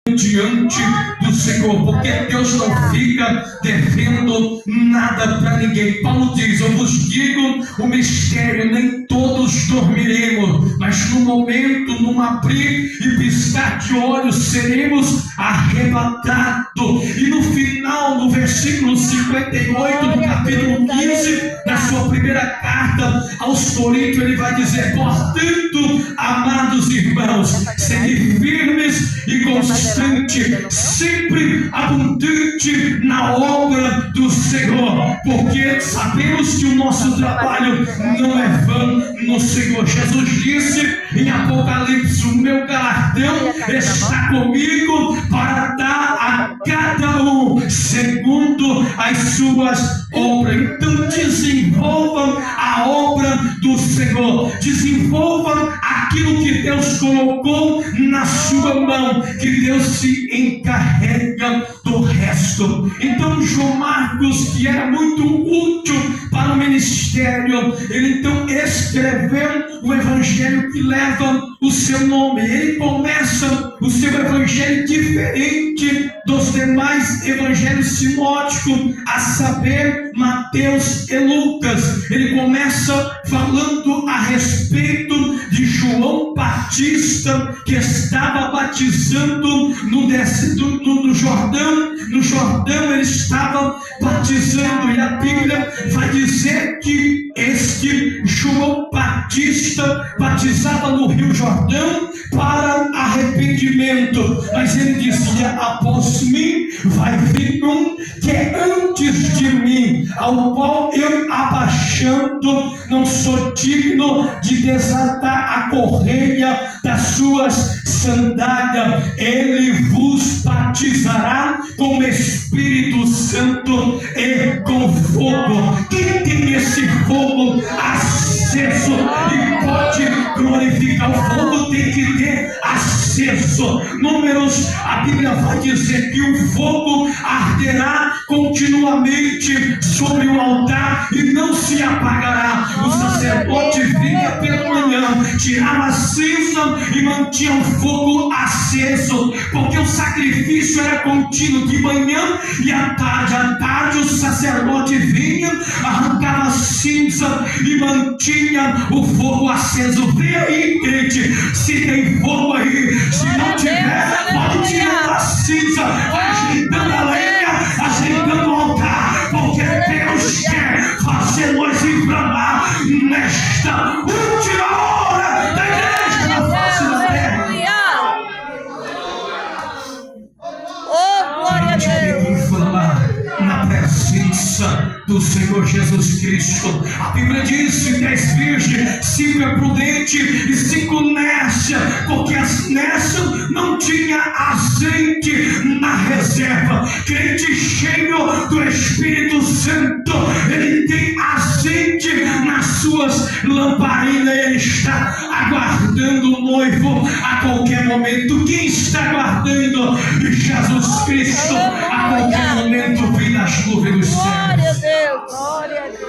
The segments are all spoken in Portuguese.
diante do Senhor, porque Deus não fica devendo nada para ninguém. Paulo diz: eu vos digo o mistério, nem todos dormiremos, mas no momento, num abrir e piscar de olhos, seremos arrebatados. E no final, no versículo 58 do capítulo 15 da sua primeira carta aos Coríntios, ele vai dizer: portanto, amados irmãos, sede firmes e constante, sempre abundante na obra do Senhor, porque sabemos que o nosso trabalho não é vão no Senhor. Jesus disse em Apocalipse: o meu galardão está comigo para dar a cada um segundo as suas obras. Então desenvolvam a obra do Senhor, desenvolvam aquilo que Deus colocou na sua mão, que Deus se encarrega do resto. Então João Marcos, que era muito útil para o ministério, ele então escreveu o evangelho que leva o seu nome. Ele começa o seu evangelho diferente dos demais evangelhos sinóticos, a saber, Mateus e Lucas. Ele começa falando a respeito de João Batista, que estava batizando no Jordão. No Jordão ele estava batizando, e a Bíblia vai dizer que este João Batista batizava no Rio Jordão para arrependimento, mas ele dizia: após mim vai vir um que é antes de mim, ao qual eu, abaixando, não sou digno de desatar a correia das suas sandálias. Ele vos batizará com o Espírito Santo e com fogo. Quem tem esse fogo aceso e pode glorificar o fogo, tem que ter aceso. Números, a Bíblia vai dizer que o fogo arderá continuamente sobre o altar e não se apagará. O sacerdote vinha pela manhã, tirava a cinza e mantinha o fogo aceso, porque o sacrifício era contínuo, de manhã e à tarde. À tarde o sacerdote vinha, arrancava a cinza e mantinha o fogo aceso. Vê aí, crente, se tem fogo aí. Se não tiver, pode tirar a cinza, vai ajeitando a lenha, ajeitando o altar, porque Deus quer fazer nós inflamar nesta última hora da igreja na face da terra. Oh, glória a Deus! Inflamar na presença do Senhor Jesus Cristo. A Bíblia diz: 10 virgens, 5 é prudente e 5 nécia, porque as nécias não tinha azeite na reserva. Crente cheio do Espírito Santo, ele tem azeite nas suas lamparinas, ele está aguardando o noivo a qualquer momento. Quem está aguardando Jesus Cristo a qualquer momento vem nas nuvens dos céus. Glória a Deus! Glória a Deus!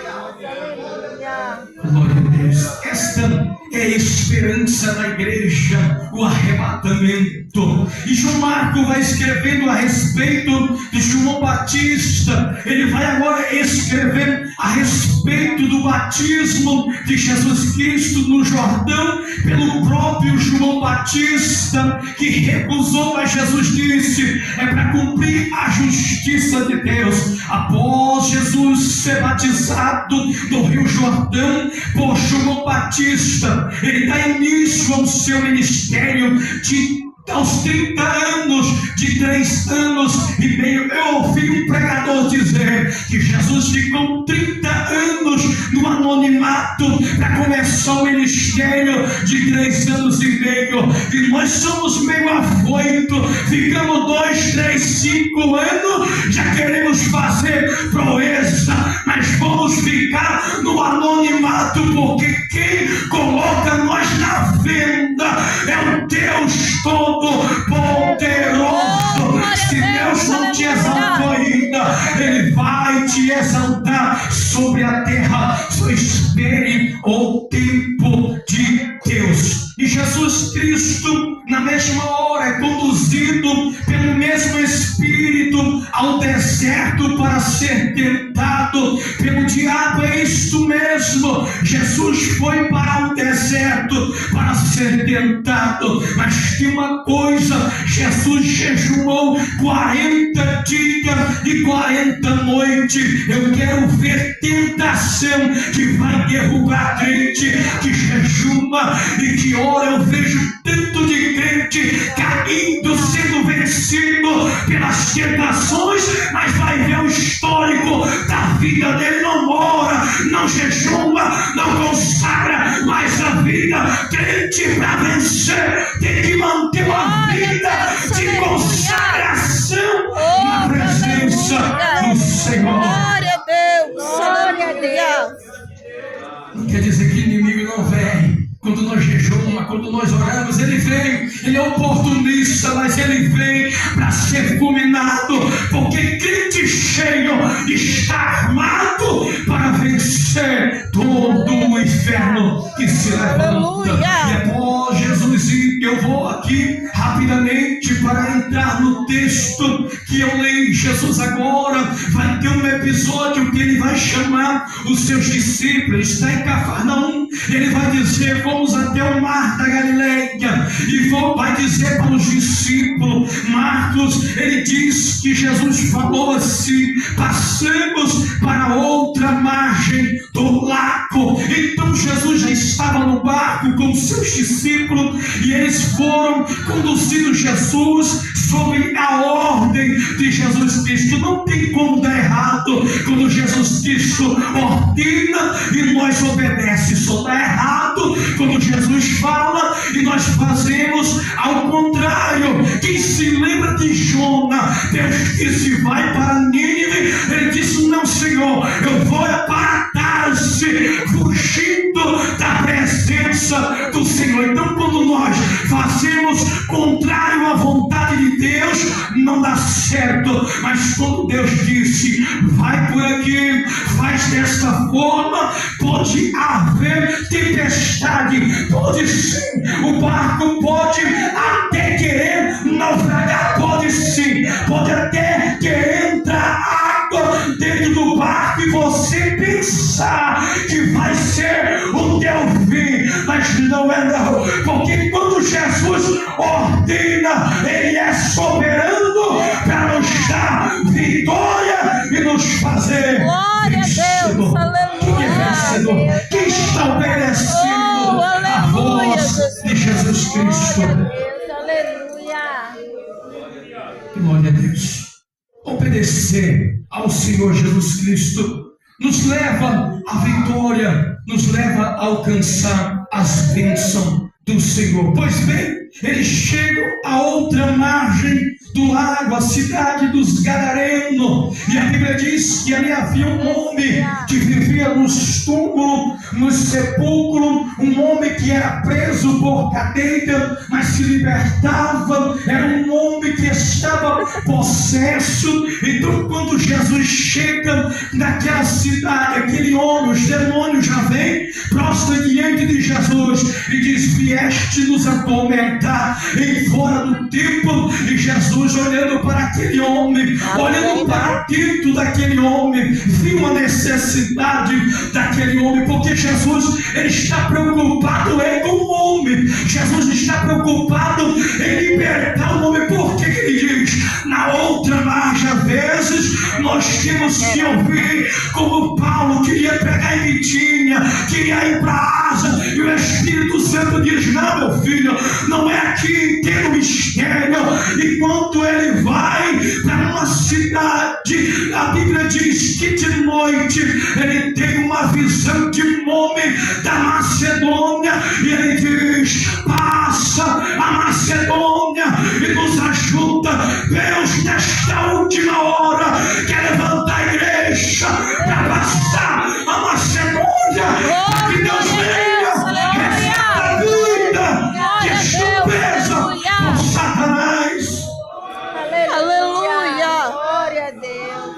Glória a Deus. Esta é a esperança da igreja, o arrebatamento. E João Marcos vai escrevendo a respeito de João Batista. Ele vai agora escrever a respeito do batismo de Jesus Cristo no Jordão pelo próprio João Batista, que recusou, mas Jesus disse: é para cumprir a justiça de Deus. Após Jesus ser batizado no Rio Jordão por João Batista, ele dá início ao seu ministério aos 30 anos, de 3 anos e meio. Eu ouvi um pregador dizer que Jesus ficou 30 anos no anonimato para começar o ministério de 3 anos e meio. E nós somos meio afoito, ficamos 2, 3, 5 anos, já queremos fazer proeza, mas vamos ficar no anonimato, porque quem coloca nós na venda é o Deus Todo-Poderoso. Se Deus não te exaltou ainda, Ele vai te exaltar sobre a terra. Só espere o tempo de Deus. E Jesus Cristo, na mesma hora é conduzido pelo mesmo Espírito ao deserto para ser tentado pelo diabo. É isto mesmo, Jesus foi para o deserto para ser tentado, mas tem uma coisa: Jesus jejuou 40 dias e 40 noites. Eu quero ver tentação que vai derrubar crente que jejuma e que ora. Eu vejo tanto de crente caindo, sendo vencido pelas tentações, mas vai ver o histórico da vida dele. Não ora, não jejuma, não consagra, mas a vida crente para vencer tem que manter uma vida de consagração na presença do Senhor. Glória a Deus, glória a Deus. Não quer dizer que o inimigo não vem. Quando nós jejumamos, quando nós oramos, ele vem. Ele é oportunista, mas ele vem para ser fulminado, porque crente cheio está armado para vencer todo o inferno que se levanta. Aleluia. E após Jesus ir, eu vou aqui rapidamente para entrar no texto que eu leio. Jesus agora vai ter um episódio que ele vai chamar os seus discípulos. Está em Cafarnaum. Ele vai dizer: vamos até o mar da Galileia. E vai dizer para os discípulos. Marcos, ele diz que Jesus falou assim: passamos para outra margem do lago. Então Jesus já estava no barco com os seus discípulos e eles foram conduzindo Jesus sob a ordem de Jesus Cristo. Não tem como dar errado quando Jesus Cristo ordena e nós obedecemos. Só dá errado quando Jesus fala e nós fazemos ao contrário. Quem se lembra de Jonas? Deus disse: vai para Nínive. Ele disse: não, Senhor, eu vou para Tarse, fugindo da presença do Senhor. Então, quando nós fazemos contrário à vontade de Deus, não dá certo. Mas quando Deus disse: vai por aqui, faz desta forma, pode haver tempestade, pode sim, o barco pode até querer naufragar, pode sim, pode até querer entrar água dentro do barco e você pensar que vai ser o teu fim, mas não é não, porque quando Jesus ordena, ele é soberano para nos dar vitória e nos fazer Glória a Deus, aleluia. Quem está obedecendo a voz de Jesus Cristo? Aleluia. Glória a Deus. Obedecer ao Senhor Jesus Cristo nos leva à vitória, nos leva a alcançar as bênçãos do Senhor. Pois bem, eles chegam a outra margem do lago, a cidade dos Gadarenos, e a Bíblia diz que ali havia um homem que vivia nos túmulos, nos sepulcros, um homem que era preso por cadeia, mas se libertava. Era um homem que estava possesso. Então, quando Jesus chega naquela cidade, aquele homem, os demônios já vêm, prostra diante de Jesus e diz: vieste nos atormentar em fora do templo. E Jesus, olhando para aquele homem, olhando para dentro daquele homem, viu uma necessidade daquele homem, porque Jesus, ele está preocupado com o homem. Jesus está preocupado em libertar o homem. Por que ele diz? Na outra margem, às vezes, nós temos que ouvir, como Paulo queria pregar em Bitínia, queria ir para a Ásia, e o Espírito Santo diz: não, meu filho, não é aqui, tem um mistério. Enquanto ele vai para uma cidade, a Bíblia diz que de noite ele tem uma visão de um homem da Macedônia, e ele diz: passa a Macedônia e nos ajuda. Deus, nesta última hora, quer levantar a igreja para passar a Macedônia, para que Deus venha resgatar a vida que está presa por Satanás. Aleluia. Glória a Deus.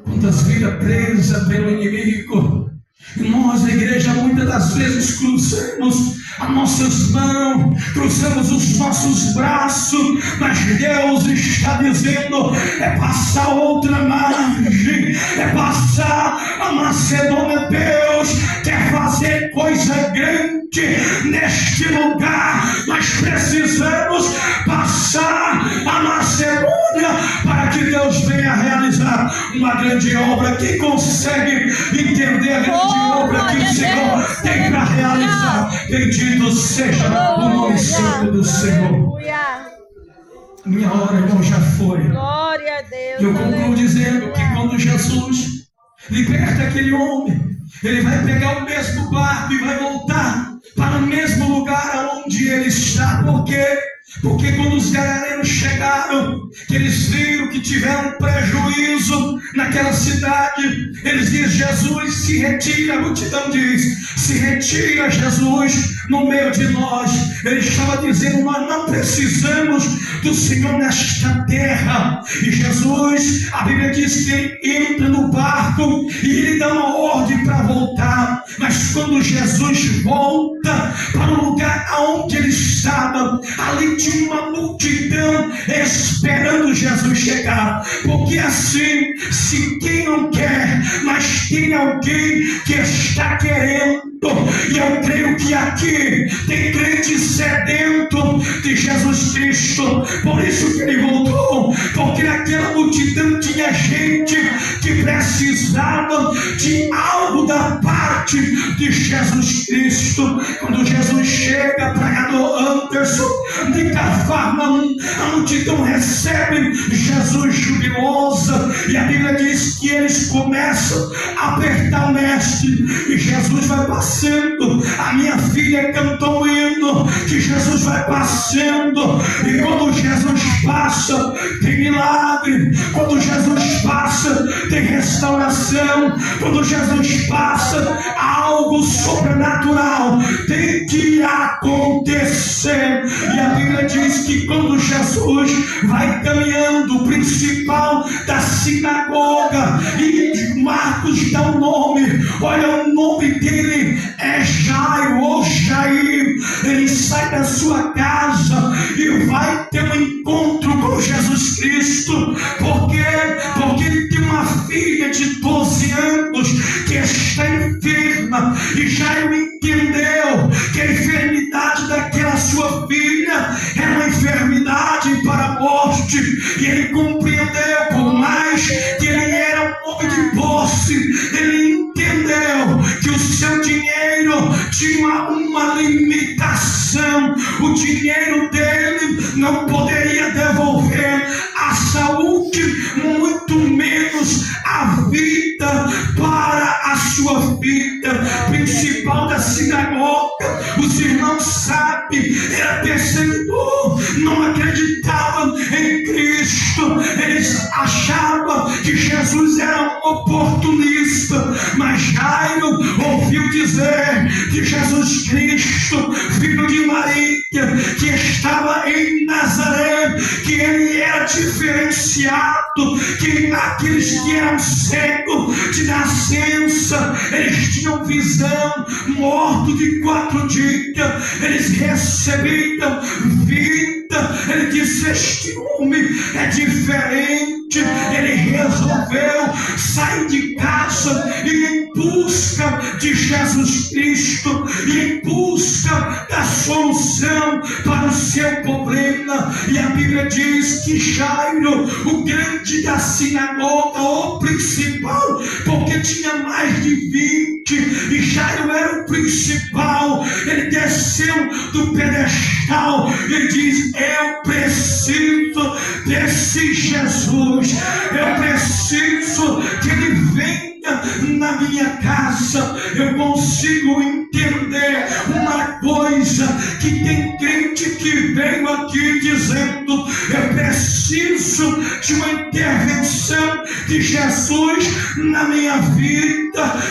Quantas vidas presas pelo inimigo. E nós, a igreja, muitas das vezes cruzamos as nossas mãos, cruzamos os nossos braços, mas Deus está dizendo: é passar outra margem, é passar a Macedônia. Deus quer fazer coisa grande neste lugar. Nós precisamos passar a Macedônia para que Deus venha realizar uma grande obra. Quem consegue entender a grande obra que o Senhor tem para realizar? Bendito seja o nome santo do Senhor. Minha hora, irmão, já foi. Glória a Deus. Eu concluo dizendo que quando Jesus liberta aquele homem, ele vai pegar o mesmo barco e vai voltar para o mesmo lugar onde ele está. Por quê? Porque quando os gadarenos chegaram, que eles viram que tiveram prejuízo naquela cidade, eles dizem: Jesus, se retira. A multidão diz: se retira, Jesus, no meio de nós. Ele estava dizendo: nós não precisamos do Senhor nesta terra. E Jesus, a Bíblia diz que ele entra no barco e ele dá uma ordem para voltar. Mas quando Jesus volta para o lugar aonde ele estava, ali tinha uma multidão esperando Jesus chegar. Porque assim, se quem não quer, mas tem alguém que está querendo. E eu creio que aqui tem crente sedento de Jesus Cristo. Por isso que ele voltou, porque naquela multidão tinha gente que precisava de algo da parte de Jesus Cristo. Quando Jesus chega, pregador Anderson de Cafarnaum, a multidão recebe Jesus jubilosa, e a Bíblia diz que eles começam a apertar o mestre, e Jesus vai passando. A minha filha cantou um hino que Jesus vai passando, e quando Jesus passa, tem milagre. Quando Jesus passa, tem restauração. Quando Jesus passa, algo sobrenatural tem que acontecer. E a Bíblia diz que quando Jesus vai caminhando, o principal da sinagoga, e Marcos dá o nome, olha, o nome dele é Jairo ou Jair. Ele sai da sua casa e vai ter um encontro com Jesus Cristo. Por quê? Porque ele tem uma filha de 12 anos que está enferma, e Jairo entendeu que a enfermidade daquela sua filha era uma enfermidade para a morte, e ele compreendeu. Por mais que ele era um homem de posse, ele entendeu que o seu dinheiro tinha uma limitação. O dinheiro dele não poderia devolver a saúde, muito menos a vida para a sua vida. Principal da sinagoga, os irmãos sabem, era perseguidor, não acreditavam em Cristo. Eles achavam que Jesus era um oportunista, mas Jairo ouviu dizer que Jesus Cristo, filho de Maria, que estava em Nazaré, que ele era diferenciado, que aqueles que eram cegos de nascença, eles tinham visão, morto de 4 dias, eles recebiam vida. Ele disse: este homem é diferente. Ele resolveu sair de casa e em busca de Jesus Cristo, e em busca da solução para o seu problema. E a Bíblia diz que Jairo, o grande da sinagoga, o principal, porque tinha mais de 20, e Jairo era o principal, ele desceu do pedestal e diz: eu preciso desse Jesus, eu preciso que ele venha na minha casa. Eu consigo entender uma coisa, que tem crente que veio aqui dizendo: eu preciso de uma intervenção de Jesus na minha vida.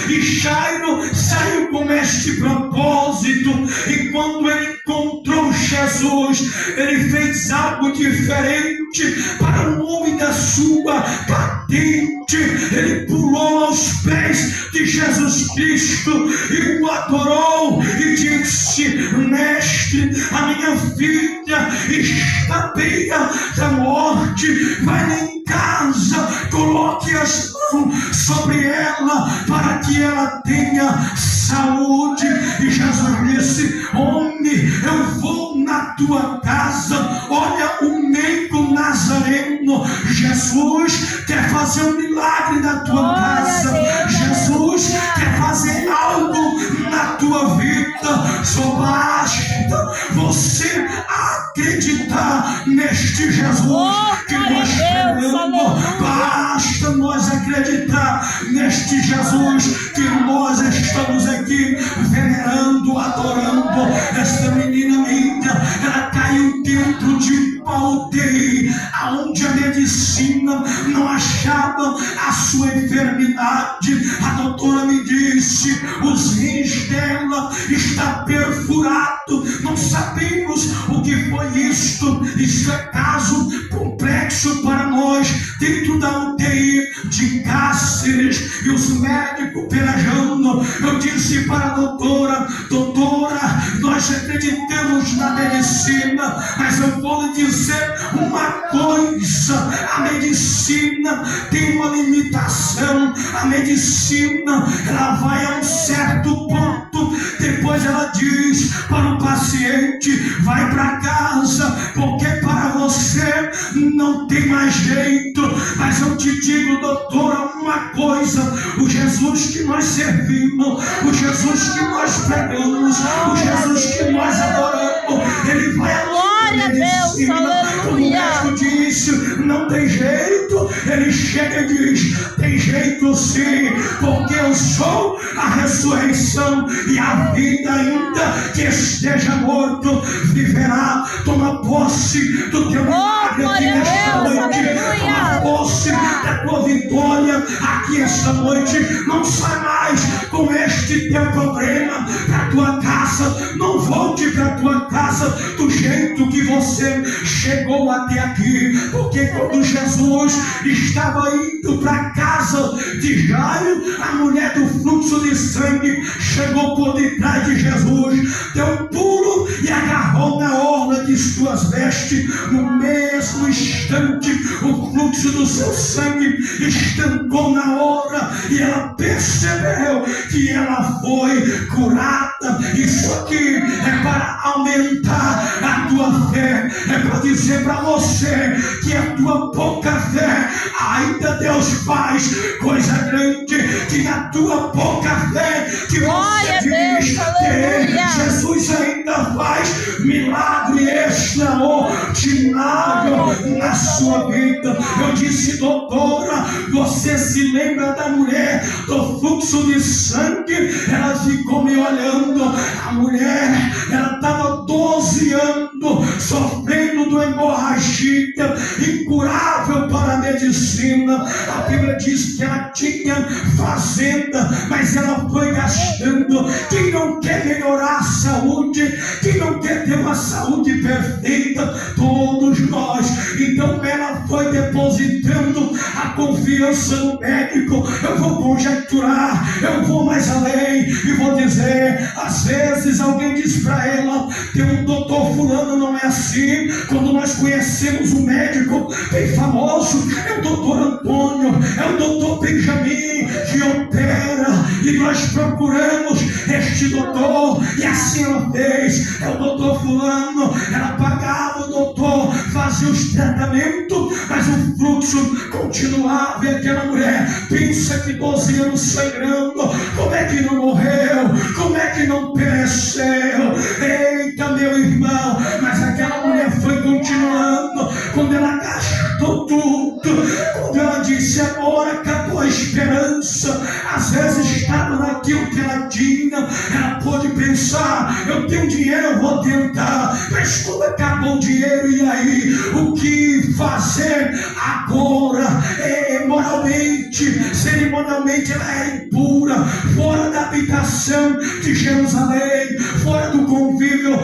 E Jairo saiu com este propósito, e quando ele encontrou Jesus, ele fez algo diferente para o homem da sua patente. Ele pulou aos pés de Jesus Cristo e o adorou e disse: Mestre, a minha filha está à beira da morte, vai lá em casa, coloque as mãos sobre ela para que ela tenha saúde. E Jesus disse: homem, eu vou na tua casa. Olha o meigo nazareno. Jesus quer fazer um milagre na tua casa. Jesus quer fazer algo na tua vida. Só basta você acreditar neste Jesus que nós queremos. Basta nós acreditar neste Jesus que nós estamos aqui venerando, adorando. Esta menina minha, ela caiu dentro de uma UTI, aonde a medicina não achava a sua enfermidade. A doutora me disse: os rins dela está perfurado. Não sabemos o que foi isto. Isso é caso complexo para nós, dentro da UTI de Cáceres, e os médicos pelejando. Eu disse para a doutora: doutora, nós acreditamos na medicina, mas eu vou lhe dizer uma coisa: a medicina tem uma limitação. A medicina, ela vai a um certo ponto, depois ela diz para o paciente: vai para casa, porque para você não tem mais jeito. Mas eu te digo, doutora, uma coisa: o Jesus que nós servimos, o Jesus que nós pregamos, o Jesus que nós adoramos, ele vai Glória a Deus, aleluia. O médico disse: não tem jeito. Ele chega e diz: tem jeito sim, porque eu sou a ressurreição e a vida. Ainda que esteja morto, viverá. Toma posse do teu milagre aqui nesta noite. Toma posse da tua vitória aqui esta noite. Não sai mais com este teu problema para tua casa. Não volte para tua casa do jeito que você chegou até aqui, porque quando Jesus estava indo para a casa de Jairo, a mulher do fluxo de sangue chegou por detrás de Jesus, deu um pulo e agarrou na orla de suas vestes. No mesmo instante, o fluxo do seu sangue estancou na hora e ela percebeu que ela foi curada. Isso aqui é para aumentar a tua fé, é para dizer para você que a tua pouca fé, ainda Deus faz coisa grande. Que a tua pouca fé que você diz ter, Jesus ainda faz milagre extraordinário na sua vida. Eu disse: doutora, você se lembra da mulher do fluxo de sangue? Ela ficou me olhando. A mulher, ela estava 12 anos sofrendo de uma hemorragia incurável para a medicina. A Bíblia diz que ela tinha fazenda, mas ela foi gastando. Quem não quer melhorar a saúde, quem não quer ter uma saúde perfeita? Todos nós. Então ela foi depositando a confiança no médico. Eu vou conjecturar, eu vou mais além e vou dizer: às vezes alguém diz para ela: tem um doutor fulano, não é assim. Quando nós conhecemos um médico bem famoso, é o doutor Antônio, é o doutor Benjamin, que opera, e nós procuramos este doutor, e assim ela fez. É o doutor fulano. Ela pagava o doutor, fazia os tratamentos, mas o fluxo continuava. E aquela mulher pensa que 12 anos sangrando, como é que não morreu? Como é que não pereceu? Eita, meu irmão, mas aquela mulher foi continuando. Quando ela gastou tudo, quando ela disse: agora acabou a esperança. Às vezes estava naquilo que ela tinha. Ela pôde pensar: eu tenho dinheiro, eu vou tentar. Mas quando acabou o dinheiro, e aí? O que fazer agora? Moralmente, cerimonialmente, ela era impura, fora da habitação de Jerusalém, fora do convívio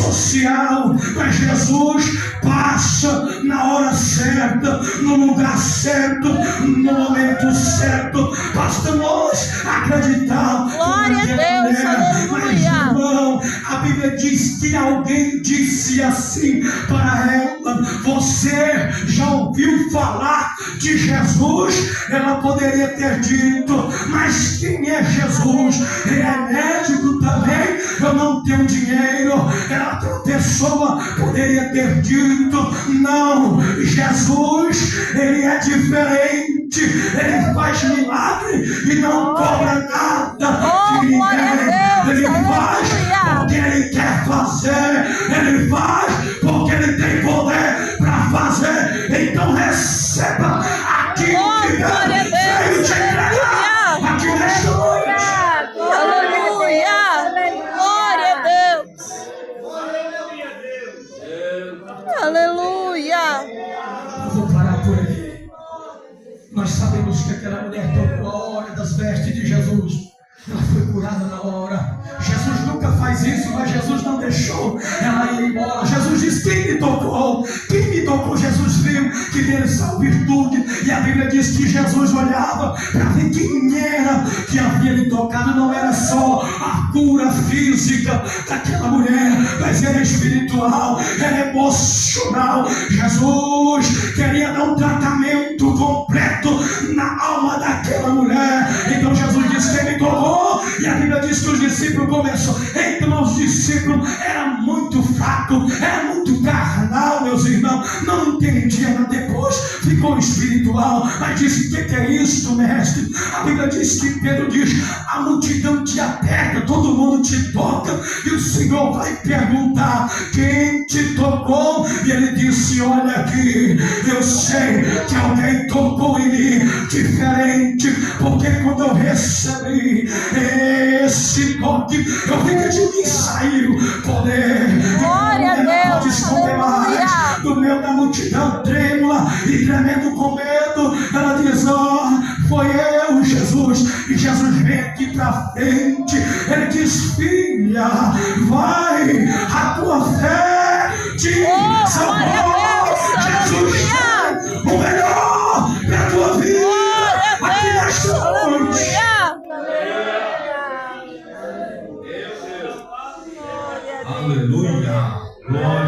social, mas Jesus passa na hora certa, no lugar certo, no momento certo. Basta nós acreditar. Glória a Deus, Mas, aleluia. irmão, a Bíblia diz que alguém disse assim para ela: você já ouviu falar de Jesus? Ela poderia ter dito: mas quem é Jesus? Ele é médico também? Eu não tenho dinheiro. Outra pessoa poderia ter dito: não, Jesus, ele é diferente. Ele faz milagre e não cobra nada de ninguém. Ele faz porque ele quer fazer. Ele faz porque ele tem poder para fazer. Então receba aquilo que Deus veio te entregar aqui nesta noite. Aleluia. Glória a Deus. Aleluia. Eu vou parar por aqui. Nós sabemos que aquela mulher tocou a hora das vestes de Jesus. Ela foi curada na hora. Jesus nunca faz isso, mas Jesus não deixou ela ir embora. Jesus disse: quem me tocou? Quem me tocou? Jesus viu que dele saiu virtude. E a Bíblia diz que Jesus olhava para ver quem era que havia lhe tocado. Não era só a cura física daquela mulher, mas era espiritual, era emocional. Jesus queria dar um tratamento completo na alma daquela mulher. Então Jesus disse: quem me tocou? E a Bíblia diz que os discípulos começaram. Então os discípulos eram muito fracos, era muito carnal, meus irmãos, não entendiam, mas depois ficou espiritual. Mas disse: o que é isto, mestre? A Bíblia diz que Pedro diz: a multidão te aperta, todo mundo te toca, e o Senhor vai perguntar: quem te tocou? E ele disse: olha aqui, eu sei que alguém tocou em mim diferente, porque quando eu recebi esse toque, eu vi que de mim saiu poder. Glória a Não pode Deus. esconder mais. No meio da multidão trêmula e tremendo com medo, ela diz: foi eu, Jesus. E Jesus vem aqui para frente. Ele diz: filha, vai, a tua fé te salvou. Jesus tem o melhor para a tua vida aqui nesta noite. Aleluia. Glória.